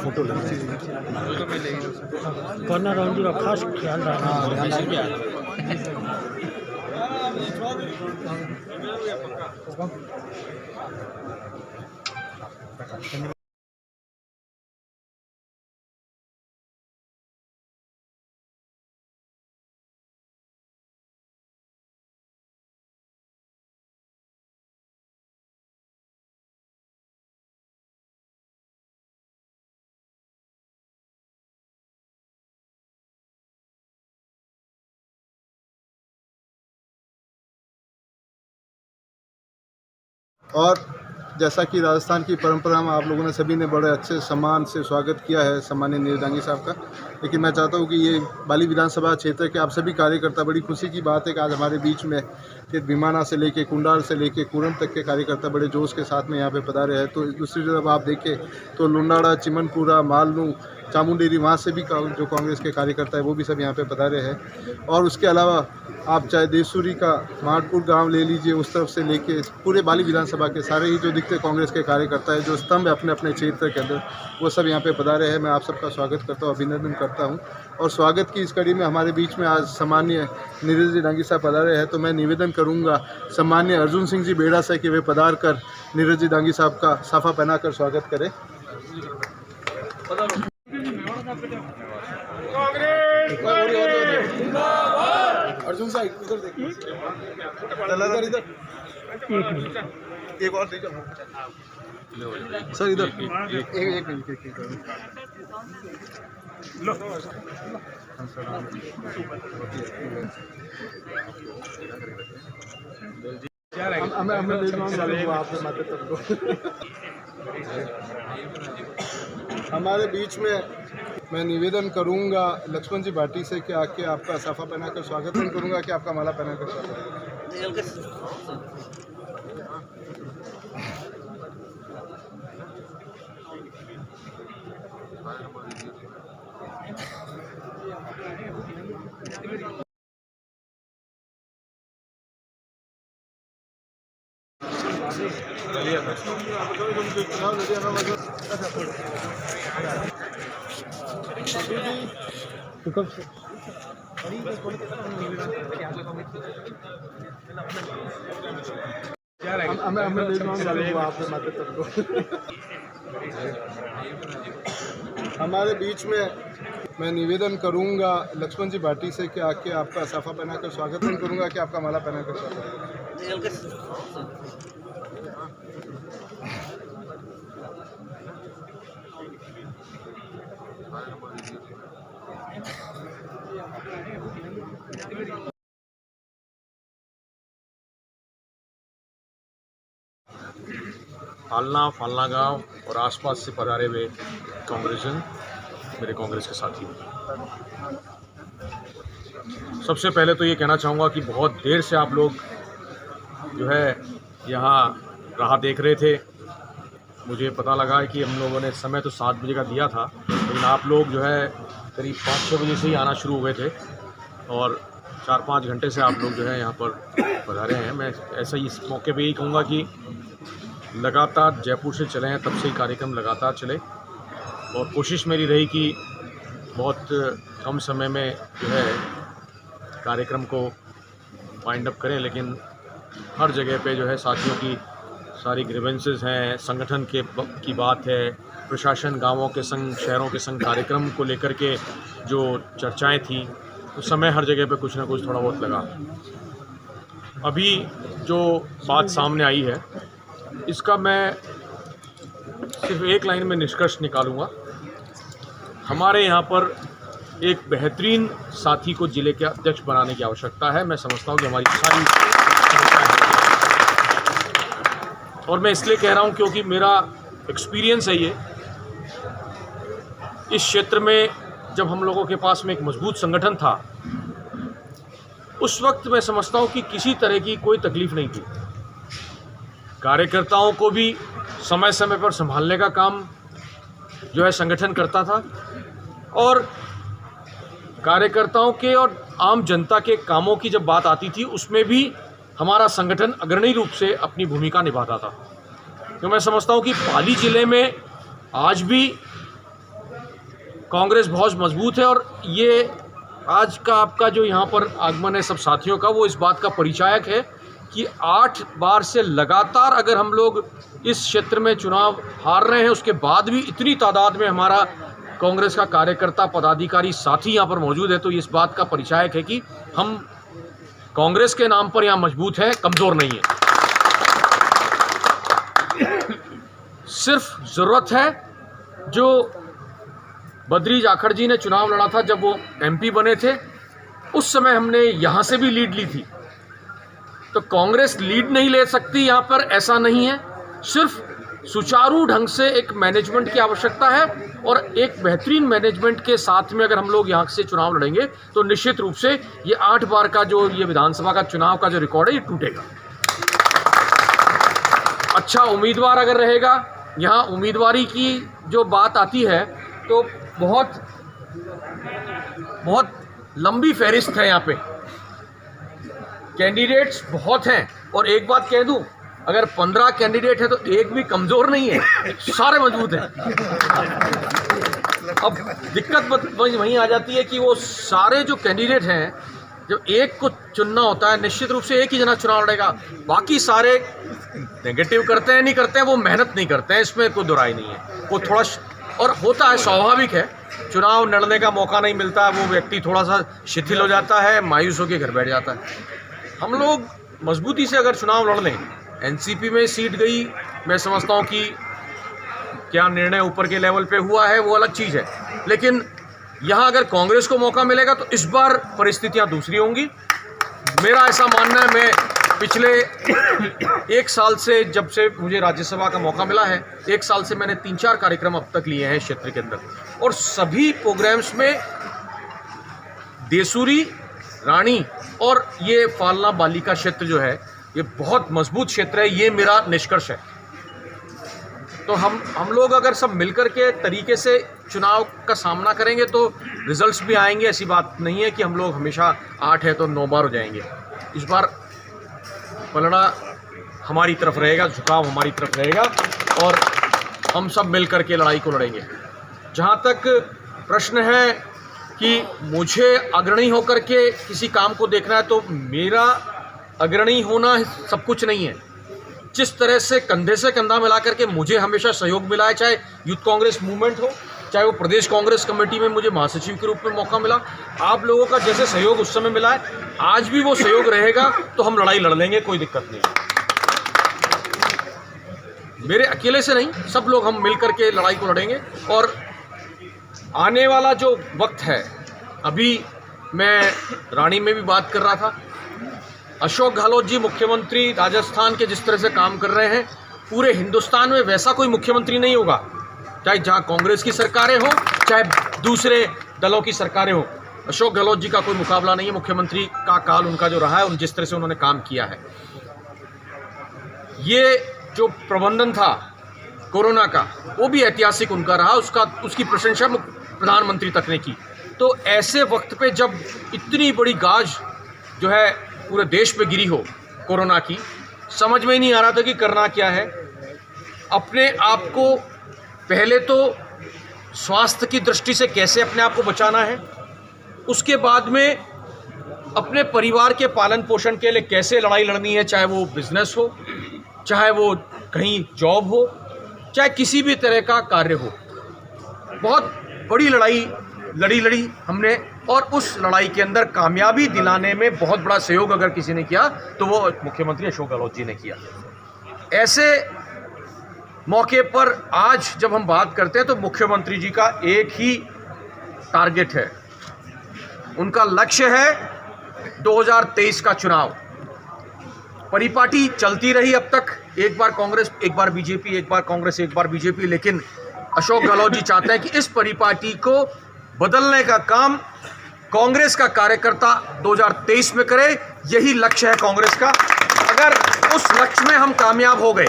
Photo करना round का खास ख्याल रखना। और जैसा कि राजस्थान की परंपरा में आप लोगों ने सभी ने बड़े अच्छे सम्मान से स्वागत किया है सम्मानीय नीरज डांगी साहब का, लेकिन मैं चाहता हूं कि ये बाली विधानसभा क्षेत्र के आप सभी कार्यकर्ता, बड़ी खुशी की बात है कि आज हमारे बीच में भीमाना से लेके कुंडाल से लेके कुरम तक के कार्यकर्ता बड़े जोश के साथ में यहाँ पे पधारे हैं। तो दूसरी तरफ आप देखें तो लुंडाड़ा, चिमनपुरा, मालनू, चामुंडेरी, वहाँ से भी जो कांग्रेस के कार्यकर्ता है वो भी सब यहाँ पे पधारे हैं। और उसके अलावा आप चाहे देवसूरी का माटपुर गांव ले लीजिए, उस तरफ से लेके पूरे बाली विधानसभा के सारे ही जो दिखते कांग्रेस के कार्यकर्ता है, जो स्तंभ अपने अपने क्षेत्र के अंदर, वो सब यहाँ पे पधारे हैं। मैं आप सबका स्वागत करता हूँ, अभिनंदन करता हूँ। और स्वागत की इस कड़ी में हमारे बीच में आज सम्मानीय नीरज डांगी साहब पधारे हैं, तो मैं निवेदन करूँगा सम्मानीय अर्जुन सिंह जी बेड़ा से कि वे पधार कर नीरज डांगी साहब का साफा पहना कर स्वागत करें। अर्जुन साहब इधर देखिए, इधर एक और दीजिए सर, इधर एक मिनट हमारे बीच में मैं निवेदन करूंगा लक्ष्मण जी भाटी से कि आके आपका साफा पहनाकर स्वागत करूंगा कि आपका माला पहनाकर स्वागत। हमारे बीच में मैं निवेदन करूंगा लक्ष्मण जी भाटी से कि आके आपका साफा पहनाकर स्वागत करूंगा कि आपका माला पहनाकर स्वागत। फालना गांव और आसपास से पधारे हुए कांग्रेसन, मेरे कांग्रेस के साथी। सबसे पहले तो ये कहना चाहूँगा कि बहुत देर से आप लोग जो है यहाँ राह देख रहे थे। मुझे पता लगा कि हम लोगों ने समय तो 7 बजे का दिया था, लेकिन आप लोग जो है करीब 5-6 बजे से ही आना शुरू हुए थे और 4-5 घंटे से आप लोग जो है यहाँ पर पधारे हैं। मैं ऐसा ही इस मौके पे यही कहूँगा कि लगातार जयपुर से चले हैं, तब से ही कार्यक्रम लगातार चले और कोशिश मेरी रही कि बहुत कम समय में जो है कार्यक्रम को वाइंड अप करें, लेकिन हर जगह पे जो है साथियों की सारी ग्रीवेंसेस हैं, संगठन की बात है, प्रशासन गांवों के संग, शहरों के संग कार्यक्रम को लेकर के जो चर्चाएं थी, उस समय हर जगह पे कुछ ना कुछ थोड़ा बहुत लगा। अभी जो बात सामने आई है, इसका मैं सिर्फ एक लाइन में निष्कर्ष निकालूंगा। हमारे यहाँ पर एक बेहतरीन साथी को जिले के अध्यक्ष बनाने की आवश्यकता है। मैं समझता हूँ कि हमारी सारी समस्याएं हैं, और मैं इसलिए कह रहा हूँ क्योंकि मेरा एक्सपीरियंस है ये। इस क्षेत्र में जब हम लोगों के पास में एक मजबूत संगठन था, उस वक्त मैं समझता हूँ कि किसी तरह की कोई तकलीफ नहीं थी। कार्यकर्ताओं को भी समय समय पर संभालने का काम जो है संगठन करता था, और कार्यकर्ताओं के और आम जनता के कामों की जब बात आती थी, उसमें भी हमारा संगठन अग्रणी रूप से अपनी भूमिका निभाता था। तो मैं समझता हूँ कि पाली जिले में आज भी कांग्रेस बहुत मजबूत है, और ये आज का आपका जो यहाँ पर आगमन है सब साथियों का, वो इस बात का परिचायक है कि 8 बार से लगातार अगर हम लोग इस क्षेत्र में चुनाव हार रहे हैं, उसके बाद भी इतनी तादाद में हमारा कांग्रेस का कार्यकर्ता पदाधिकारी साथी यहाँ पर मौजूद है, तो इस बात का परिचायक है कि हम कांग्रेस के नाम पर यहाँ मजबूत हैं, कमज़ोर नहीं है। सिर्फ ज़रूरत है, जो बद्री जाखड़ जी ने चुनाव लड़ा था जब वो MP बने थे, उस समय हमने यहाँ से भी लीड ली थी। तो कांग्रेस लीड नहीं ले सकती यहाँ पर, ऐसा नहीं है। सिर्फ सुचारू ढंग से एक मैनेजमेंट की आवश्यकता है, और एक बेहतरीन मैनेजमेंट के साथ में अगर हम लोग यहाँ से चुनाव लड़ेंगे तो निश्चित रूप से ये 8 बार का जो ये विधानसभा का चुनाव का जो रिकॉर्ड है, ये टूटेगा। अच्छा उम्मीदवार अगर रहेगा, यहाँ उम्मीदवारी की जो बात आती है तो बहुत लंबी फहरिस्त है यहाँ पे, कैंडिडेट्स बहुत हैं। और एक बात कह दूं, अगर 15 कैंडिडेट है तो एक भी कमज़ोर नहीं है, सारे मजबूत हैं। अब दिक्कत वहीं आ जाती है कि वो सारे जो कैंडिडेट हैं, जब एक को चुनना होता है, निश्चित रूप से एक ही जना चुनाव लड़ेगा, बाकी सारे नेगेटिव करते हैं नहीं करते हैं, वो मेहनत नहीं करते हैं, इसमें कोई दुराई नहीं है। वो थोड़ा और होता है, स्वाभाविक है, चुनाव लड़ने का मौका नहीं मिलता, वो व्यक्ति थोड़ा सा शिथिल हो जाता है, मायूस होकर घर बैठ जाता है। हम लोग मजबूती से अगर चुनाव लड़ लें, NCP में सीट गई, मैं समझता हूँ कि क्या निर्णय ऊपर के लेवल पे हुआ है वो अलग चीज़ है, लेकिन यहाँ अगर कांग्रेस को मौका मिलेगा तो इस बार परिस्थितियाँ दूसरी होंगी। मेरा ऐसा मानना है। मैं पिछले 1 साल से, जब से मुझे राज्यसभा का मौका मिला है, 1 साल से मैंने 3-4 कार्यक्रम अब तक लिए हैं इस क्षेत्र के अंदर, और सभी प्रोग्राम्स में देसूरी, रानी और ये फालना बालिका क्षेत्र जो है, ये बहुत मजबूत क्षेत्र है, ये मेरा निष्कर्ष है। तो हम लोग अगर सब मिलकर के तरीके से चुनाव का सामना करेंगे तो रिजल्ट्स भी आएंगे। ऐसी बात नहीं है कि हम लोग हमेशा 8 है तो 9 बार हो जाएंगे। इस बार पलड़ा हमारी तरफ रहेगा, झुकाव हमारी तरफ रहेगा, और हम सब मिलकर के लड़ाई को लड़ेंगे। जहाँ तक प्रश्न है कि मुझे अग्रणी होकर के किसी काम को देखना है, तो मेरा अग्रणी होना सब कुछ नहीं है। जिस तरह से कंधा मिला करके मुझे हमेशा सहयोग मिला है, चाहे यूथ कांग्रेस मूवमेंट हो, चाहे वो प्रदेश कांग्रेस कमेटी में मुझे महासचिव के रूप में मौका मिला, आप लोगों का जैसे सहयोग उस समय मिला है, आज भी वो सहयोग रहेगा तो हम लड़ाई लड़ लेंगे, कोई दिक्कत नहीं। मेरे अकेले से नहीं, सब लोग हम मिल करके लड़ाई को लड़ेंगे। और आने वाला जो वक्त है, अभी मैं रानी में भी बात कर रहा था, अशोक गहलोत जी मुख्यमंत्री राजस्थान के जिस तरह से काम कर रहे हैं, पूरे हिंदुस्तान में वैसा कोई मुख्यमंत्री नहीं होगा, चाहे जहाँ कांग्रेस की सरकारें हों, चाहे दूसरे दलों की सरकारें हों। अशोक गहलोत जी का कोई मुकाबला नहीं है। मुख्यमंत्री का काल उनका जो रहा है, उन जिस तरह से उन्होंने काम किया है, ये जो प्रबंधन था कोरोना का, वो भी ऐतिहासिक उनका रहा, उसकी प्रशंसा प्रधानमंत्री तक ने की। तो ऐसे वक्त पे जब इतनी बड़ी गाज जो है पूरे देश पे गिरी हो कोरोना की, समझ में ही नहीं आ रहा था कि करना क्या है। अपने आप को पहले तो स्वास्थ्य की दृष्टि से कैसे अपने आप को बचाना है, उसके बाद में अपने परिवार के पालन पोषण के लिए कैसे लड़ाई लड़नी है, चाहे वो बिजनेस हो, चाहे वो कहीं जॉब हो, चाहे किसी भी तरह का कार्य हो। बहुत बड़ी लड़ाई लड़ी हमने, और उस लड़ाई के अंदर कामयाबी दिलाने में बहुत बड़ा सहयोग अगर किसी ने किया तो वो मुख्यमंत्री अशोक गहलोत जी ने किया। ऐसे मौके पर आज जब हम बात करते हैं तो मुख्यमंत्री जी का एक ही टारगेट है, उनका लक्ष्य है 2023 का चुनाव। परिपाटी चलती रही अब तक, एक बार कांग्रेस, एक बार बीजेपी, एक बार कांग्रेस, एक बार बीजेपी, लेकिन अशोक गहलोत जी चाहते हैं कि इस परिपाटी को बदलने का काम कांग्रेस का कार्यकर्ता 2023 में करे। यही लक्ष्य है कांग्रेस का। अगर उस लक्ष्य में हम कामयाब हो गए,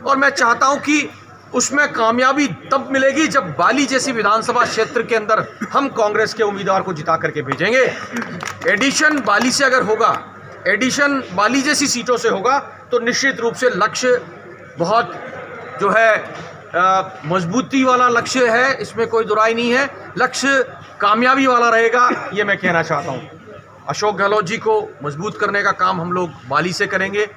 और मैं चाहता हूं कि उसमें कामयाबी तब मिलेगी जब बाली जैसी विधानसभा क्षेत्र के अंदर हम कांग्रेस के उम्मीदवार को जिता करके भेजेंगे। एडिशन बाली से अगर होगा, एडिशन बाली जैसी सीटों से होगा, तो निश्चित रूप से लक्ष्य बहुत जो है मजबूती वाला लक्ष्य है, इसमें कोई दुराई नहीं है। लक्ष्य कामयाबी वाला रहेगा, ये मैं कहना चाहता हूँ। अशोक गहलोत जी को मजबूत करने का काम हम लोग बाली से करेंगे,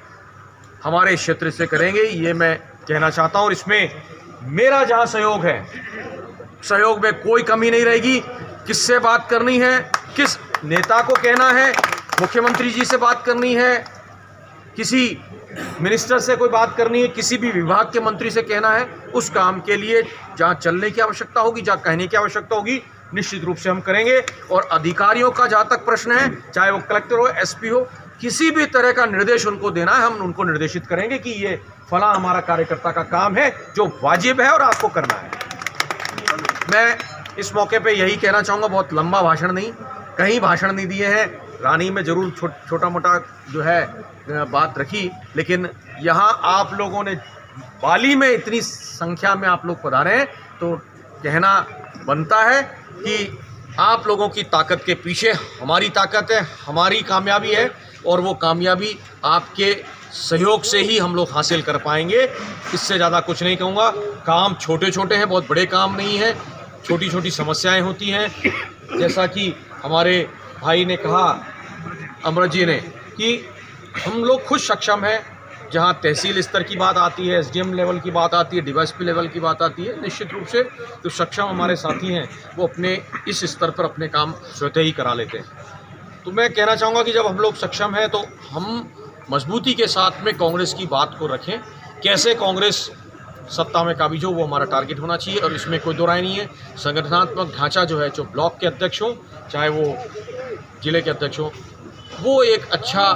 हमारे क्षेत्र से करेंगे, ये मैं कहना चाहता हूँ। और इसमें मेरा जहाँ सहयोग है, सहयोग में कोई कमी नहीं रहेगी। किससे बात करनी है, किस नेता को कहना है, मुख्यमंत्री जी से बात करनी है, किसी मिनिस्टर से कोई बात करनी है, किसी भी विभाग के मंत्री से कहना है, उस काम के लिए जहाँ चलने की आवश्यकता होगी, जहाँ कहने की आवश्यकता होगी, निश्चित रूप से हम करेंगे। और अधिकारियों का जहाँ तक प्रश्न है, चाहे वो कलेक्टर हो, एसपी हो, किसी भी तरह का निर्देश उनको देना है, हम उनको निर्देशित करेंगे कि ये फला हमारा कार्यकर्ता का काम है जो वाजिब है और आपको करना है। मैं इस मौके पे यही कहना चाहूँगा, बहुत लंबा भाषण नहीं, कहीं भाषण नहीं दिए हैं, रानी में ज़रूर छोटा मोटा जो है बात रखी, लेकिन यहाँ आप लोगों ने बाली में इतनी संख्या में आप लोग पधारे हैं, तो कहना बनता है कि आप लोगों की ताकत के पीछे हमारी ताकत है, हमारी कामयाबी है, और वो कामयाबी आपके सहयोग से ही हम लोग हासिल कर पाएंगे। इससे ज़्यादा कुछ नहीं कहूँगा। काम छोटे छोटे हैं, बहुत बड़े काम नहीं है, छोटी छोटी समस्याएं होती हैं। जैसा कि हमारे भाई ने कहा, अमृत जी ने, कि हम लोग खुद सक्षम हैं। जहाँ तहसील स्तर की बात आती है, एसडीएम लेवल की बात आती है, डीवाईएसपी लेवल की बात आती है, निश्चित रूप से जो सक्षम हमारे साथी हैं वो अपने इस स्तर पर अपने काम स्वतः ही करा लेते हैं। तो मैं कहना चाहूँगा कि जब हम लोग सक्षम हैं तो हम मजबूती के साथ में कांग्रेस की बात को रखें। कैसे कांग्रेस सत्ता में काबिज हो, वो हमारा टारगेट होना चाहिए, और इसमें कोई दो राय नहीं है। संगठनात्मक ढांचा जो है, जो ब्लॉक के अध्यक्ष हों, चाहे वो जिले के अध्यक्ष हों, वो एक अच्छा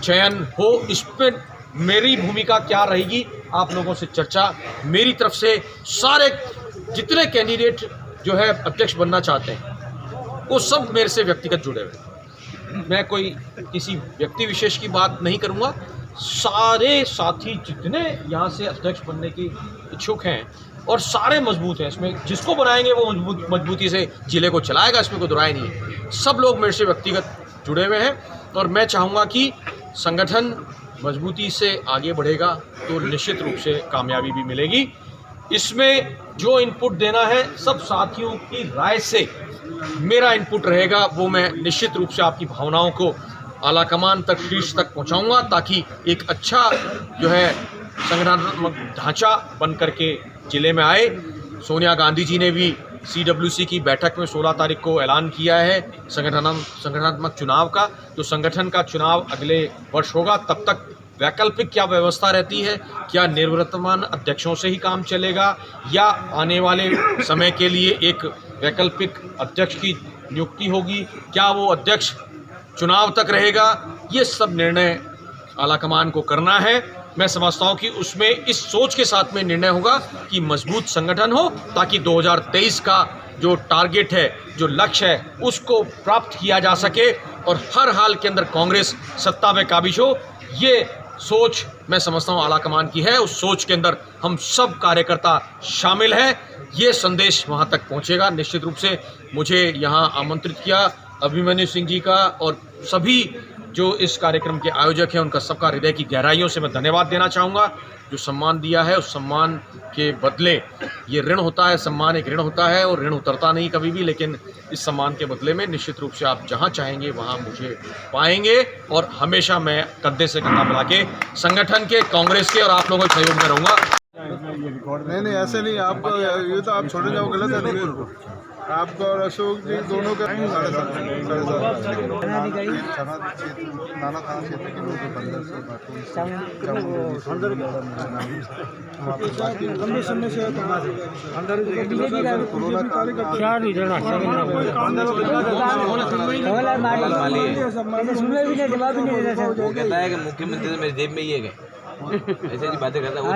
चयन हो। इस पर मेरी भूमिका क्या रहेगी, आप लोगों से चर्चा। मेरी तरफ से सारे जितने कैंडिडेट जो है अध्यक्ष बनना चाहते हैं, वो सब मेरे से व्यक्तिगत जुड़े हुए हैं। मैं कोई किसी व्यक्ति विशेष की बात नहीं करूँगा। सारे साथी जितने यहाँ से अध्यक्ष बनने की इच्छुक हैं, और सारे मजबूत हैं, इसमें जिसको बनाएंगे वो मजबूती से जिले को चलाएगा, इसमें कोई दुराई नहीं है। सब लोग मेरे से व्यक्तिगत जुड़े हुए हैं, और मैं चाहूँगा कि संगठन मजबूती से आगे बढ़ेगा तो निश्चित रूप से कामयाबी भी मिलेगी। इसमें जो इनपुट देना है सब साथियों की राय से मेरा इनपुट रहेगा, वो मैं निश्चित रूप से आपकी भावनाओं को आलाकमान तक, शीर्ष तक पहुंचाऊंगा, ताकि एक अच्छा जो है संगठनात्मक ढांचा बन करके ज़िले में आए। सोनिया गांधी जी ने भी CWC की बैठक में 16 तारीख को ऐलान किया है संगठनात्मक चुनाव का। तो संगठन का चुनाव अगले वर्ष होगा, तब तक वैकल्पिक क्या व्यवस्था रहती है, क्या निवर्तमान अध्यक्षों से ही काम चलेगा या आने वाले समय के लिए एक वैकल्पिक अध्यक्ष की नियुक्ति होगी, क्या वो अध्यक्ष चुनाव तक रहेगा, ये सब निर्णय आलाकमान को करना है। मैं समझता हूँ कि उसमें इस सोच के साथ में निर्णय होगा कि मजबूत संगठन हो, ताकि 2023 का जो टारगेट है, जो लक्ष्य है, उसको प्राप्त किया जा सके और हर हाल के अंदर कांग्रेस सत्ता में काबिज हो। ये सोच मैं समझता हूँ आलाकमान की है। उस सोच के अंदर हम सब कार्यकर्ता शामिल हैं। ये संदेश वहाँ तक पहुँचेगा निश्चित रूप से। मुझे यहाँ आमंत्रित किया अभिमन्यु सिंह जी का और सभी जो इस कार्यक्रम के आयोजक हैं, उनका सबका हृदय की गहराइयों से मैं धन्यवाद देना चाहूँगा। जो सम्मान दिया है, उस सम्मान के बदले, ये ऋण होता है, सम्मान एक ऋण होता है और ऋण उतरता नहीं कभी भी, लेकिन इस सम्मान के बदले में निश्चित रूप से आप जहाँ चाहेंगे वहाँ मुझे पाएंगे और हमेशा मैं कंधे से कंधा मिला के संगठन के, कांग्रेस के और आप लोगों के सहयोग में रहूँगा। नहीं ऐसे नहीं, आपको ये तो आप छोड़े जाओ, गलत है। आपका और अशोक जी दोनों का 7.5 नाना थाना क्षेत्र के लोग 15 वो कहता है कि मुख्यमंत्री तो मेरी जेब में ही है, ऐसे बातें करता है वो।